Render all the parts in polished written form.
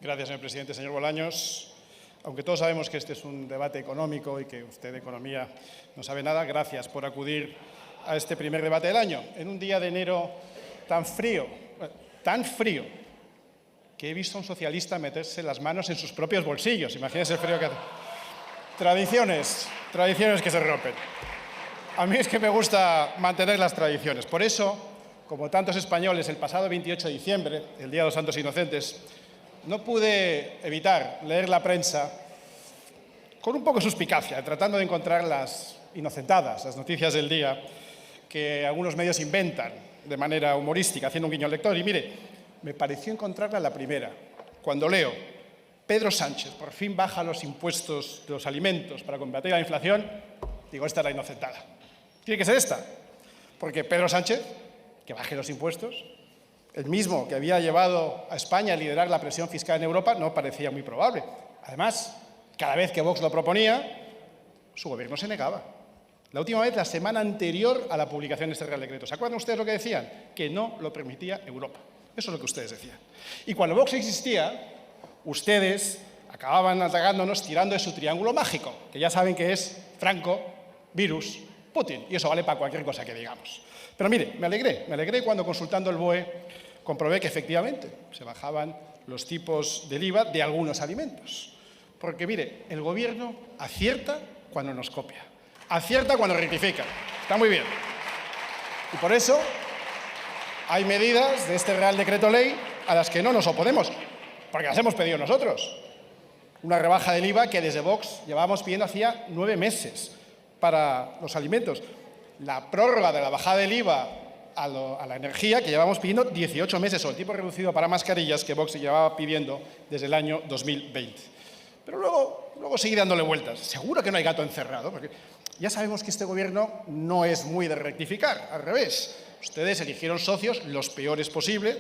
Gracias, señor presidente. Señor Bolaños, aunque todos sabemos que este es un debate económico y que usted de economía no sabe nada, gracias por acudir a este primer debate del año, en un día de enero tan frío, que he visto a un socialista meterse las manos en sus propios bolsillos. Imagínense el frío que hace. Tradiciones que se rompen. A mí es que me gusta mantener las tradiciones. Por eso, como tantos españoles, el pasado 28 de diciembre, el Día de los Santos Inocentes, no pude evitar leer la prensa con un poco de suspicacia, tratando de encontrar las inocentadas, las noticias del día que algunos medios inventan de manera humorística, haciendo un guiño al lector. Y mire, me pareció encontrarla la primera, cuando leo: Pedro Sánchez por fin baja los impuestos de los alimentos para combatir la inflación. Digo, esta es la inocentada. Tiene que ser esta, porque Pedro Sánchez, que baje los impuestos, el mismo que había llevado a España a liderar la presión fiscal en Europa, no parecía muy probable. Además, cada vez que Vox lo proponía, su gobierno se negaba. La última vez, la semana anterior a la publicación de este Real Decreto. ¿Se acuerdan ustedes lo que decían? Que no lo permitía Europa. Eso es lo que ustedes decían. Y cuando Vox existía, ustedes acababan atacándonos tirando de su triángulo mágico, que ya saben que es Franco, virus, Putin. Y eso vale para cualquier cosa que digamos. Pero mire, me alegré cuando, consultando el BOE, comprobé que efectivamente se bajaban los tipos del IVA de algunos alimentos. Porque mire, el gobierno acierta cuando nos copia, acierta cuando rectifica. Está muy bien. Y por eso hay medidas de este Real Decreto Ley a las que no nos oponemos, porque las hemos pedido nosotros. Una rebaja del IVA que desde Vox llevábamos pidiendo hacía 9 meses para los alimentos. La prórroga de la bajada del IVA a la energía, que llevamos pidiendo 18 meses, o el tipo reducido para mascarillas, que Vox se llevaba pidiendo desde el año 2020. Pero luego seguí dándole vueltas. Seguro que no hay gato encerrado, porque ya sabemos que este gobierno no es muy de rectificar, al revés. Ustedes eligieron socios los peores posibles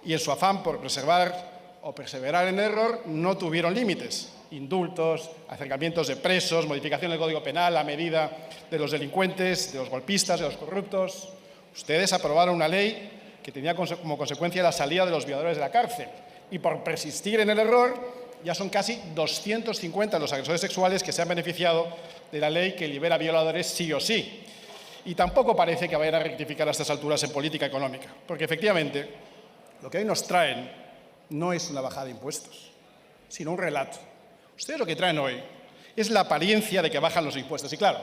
y en su afán por preservar o perseverar en el error no tuvieron límites. Indultos, acercamientos de presos, modificación del Código Penal a medida de los delincuentes, de los golpistas, de los corruptos. Ustedes aprobaron una ley que tenía como consecuencia la salida de los violadores de la cárcel. Y por persistir en el error, ya son casi 250 los agresores sexuales que se han beneficiado de la ley que libera violadores sí o sí. Y tampoco parece que vayan a rectificar a estas alturas en política económica, porque efectivamente lo que hoy nos traen no es una bajada de impuestos, sino un relato. Ustedes lo que traen hoy es la apariencia de que bajan los impuestos. Y claro,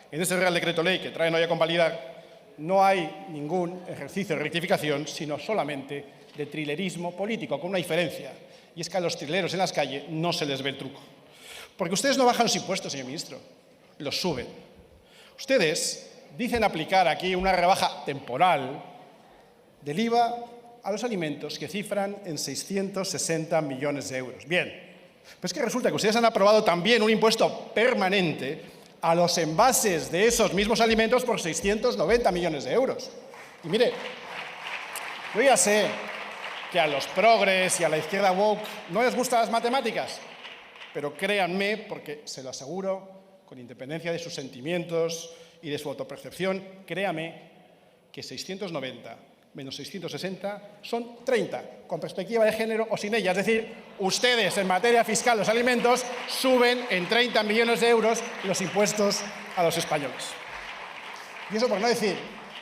en este Real Decreto Ley que traen hoy a convalidar no hay ningún ejercicio de rectificación, sino solamente de trilerismo político, con una diferencia. Y es que a los trileros en las calles no se les ve el truco. Porque ustedes no bajan los impuestos, señor ministro, los suben. Ustedes dicen aplicar aquí una rebaja temporal del IVA a los alimentos que cifran en 660 millones de euros. Bien, pero es que resulta que ustedes han aprobado también un impuesto permanente a los envases de esos mismos alimentos por 690 millones de euros. Y mire, yo ya sé que a los progres y a la izquierda woke no les gustan las matemáticas, pero créanme, porque se lo aseguro, con independencia de sus sentimientos y de su autopercepción, créame que 690 menos 660 son 30, con perspectiva de género o sin ella. Es decir, ustedes en materia fiscal, los alimentos, suben en 30 millones de euros los impuestos a los españoles. Y eso por no decir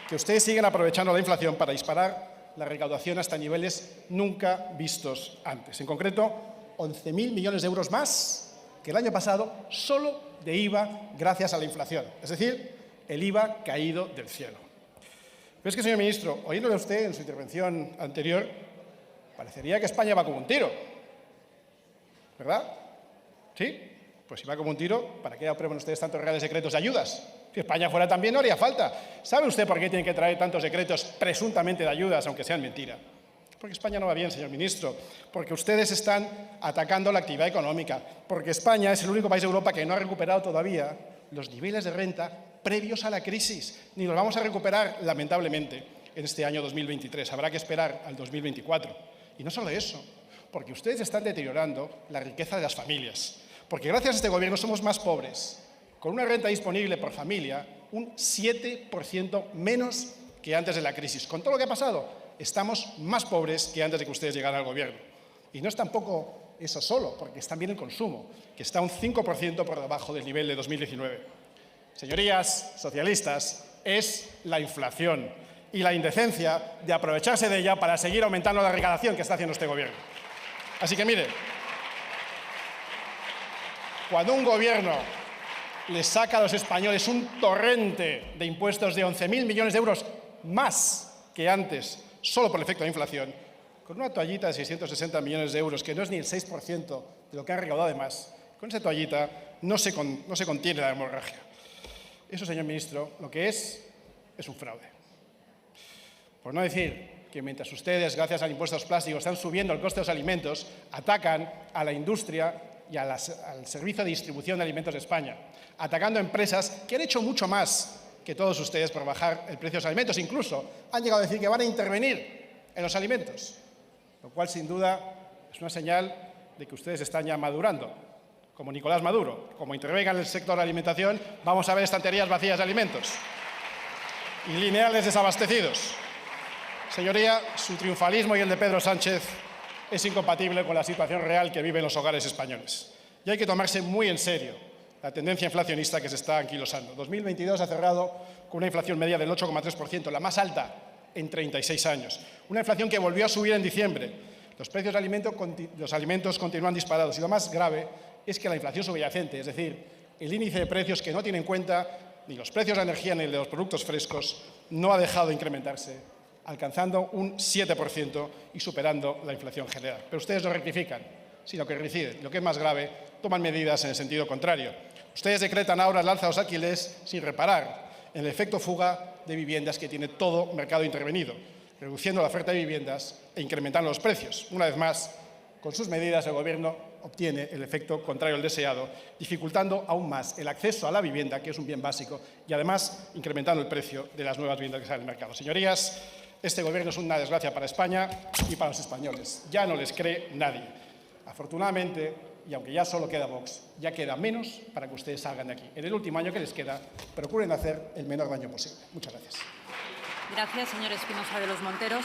que ustedes siguen aprovechando la inflación para disparar la recaudación hasta niveles nunca vistos antes. En concreto, 11.000 millones de euros más que el año pasado solo de IVA gracias a la inflación. Es decir, el IVA caído del cielo. Pero es que, señor ministro, oyéndole a usted en su intervención anterior, parecería que España va como un tiro. ¿Verdad? ¿Sí? Pues si va como un tiro, ¿para qué aprueban ustedes tantos reales decretos de ayudas? Si España fuera tan bien, no haría falta. ¿Sabe usted por qué tienen que traer tantos decretos presuntamente de ayudas, aunque sean mentira? Porque España no va bien, señor ministro. Porque ustedes están atacando la actividad económica. Porque España es el único país de Europa que no ha recuperado todavía los niveles de renta previos a la crisis. Ni los vamos a recuperar, lamentablemente, en este año 2023. Habrá que esperar al 2024. Y no solo eso, porque ustedes están deteriorando la riqueza de las familias. Porque gracias a este gobierno somos más pobres, con una renta disponible por familia un 7% menos que antes de la crisis. Con todo lo que ha pasado, estamos más pobres que antes de que ustedes llegaran al gobierno. Y no es tampoco Eso solo porque es también el consumo, que está un 5% por debajo del nivel de 2019. Señorías socialistas, es la inflación y la indecencia de aprovecharse de ella para seguir aumentando la recaudación que está haciendo este gobierno. Así que, mire, cuando un gobierno les saca a los españoles un torrente de impuestos de 11.000 millones de euros más que antes, solo por el efecto de inflación, con una toallita de 660 millones de euros, que no es ni el 6% de lo que han recaudado de más, con esa toallita no se contiene la hemorragia. Eso, señor ministro, lo que es un fraude. Por no decir que mientras ustedes, gracias al impuesto a los plásticos, están subiendo el coste de los alimentos, atacan a la industria y al servicio de distribución de alimentos de España, atacando a empresas que han hecho mucho más que todos ustedes por bajar el precio de los alimentos. Incluso han llegado a decir que van a intervenir en los alimentos, lo cual sin duda es una señal de que ustedes están ya madurando, como Nicolás Maduro. Como intervengan en el sector de la alimentación, vamos a ver estanterías vacías de alimentos y lineales desabastecidos. Señoría, su triunfalismo y el de Pedro Sánchez es incompatible con la situación real que viven los hogares españoles. Y hay que tomarse muy en serio la tendencia inflacionista que se está anquilosando. 2022 ha cerrado con una inflación media del 8,3%, la más alta en 36 años. Una inflación que volvió a subir en diciembre. Los precios de los alimentos continúan disparados y lo más grave es que la inflación subyacente, es decir, el índice de precios que no tiene en cuenta ni los precios de la energía ni el de los productos frescos, no ha dejado de incrementarse, alcanzando un 7% y superando la inflación general. Pero ustedes no rectifican, sino que reinciden. Lo que es más grave, toman medidas en el sentido contrario. Ustedes decretan ahora el alza de los alquileres sin reparar en el efecto fuga de viviendas que tiene todo mercado intervenido, reduciendo la oferta de viviendas e incrementando los precios. Una vez más, con sus medidas el Gobierno obtiene el efecto contrario al deseado, dificultando aún más el acceso a la vivienda, que es un bien básico, y además incrementando el precio de las nuevas viviendas que salen al mercado. Señorías, este Gobierno es una desgracia para España y para los españoles. Ya no les cree nadie. Afortunadamente, y aunque ya solo queda Vox, ya queda menos para que ustedes salgan de aquí. En el último año que les queda, procuren hacer el menor daño posible. Muchas gracias. Gracias, señor Espinosa de los Monteros.